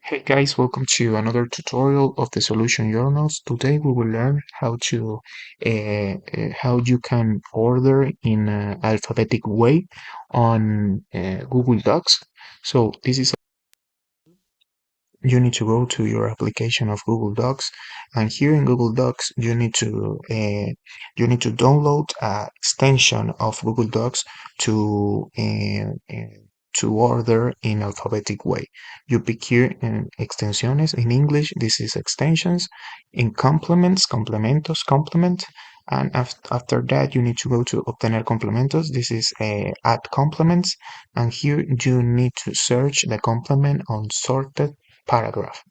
Hey guys, welcome to another tutorial of the Solution Journals. Today we will learn how you can order in an alphabetic way on Google Docs. So this is you need to go to your application of Google Docs, and here in Google Docs you need to download a extension of Google Docs to order in alphabetic way. You pick here extensiones in English. This is extensions. In complements, complementos, complement. And after that, you need to go to obtener complementos. This is add complements, and here you need to search the complement on sorted paragraph.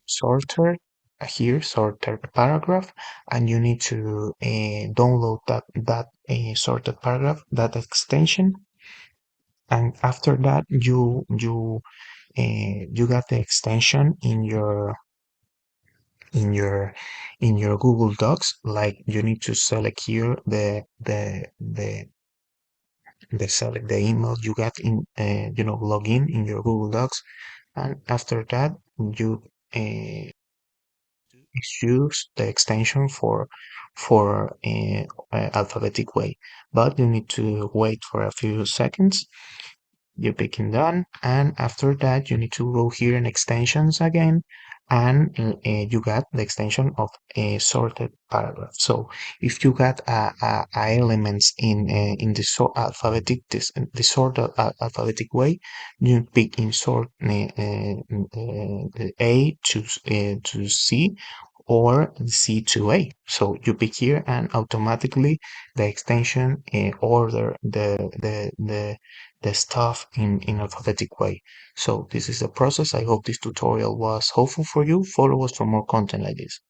Sorter here, sorted paragraph, and you need to download that sorted paragraph, that extension, and after that you got the extension in your in your Google Docs. Like you need to select here the select the email you got in log in your Google Docs, and after that you uh, use the extension for alphabetic way, but you need to wait for a few seconds. You pick in done, and after that you need to go here in extensions again, and you got the extension of a sorted paragraph. So if you got elements in the alphabetic way, you pick in sort A to C, or C to A. So you pick here, and automatically the extension order the stuff in alphabetic way. So this is the process. I hope this tutorial was helpful for you. Follow us for more content like this.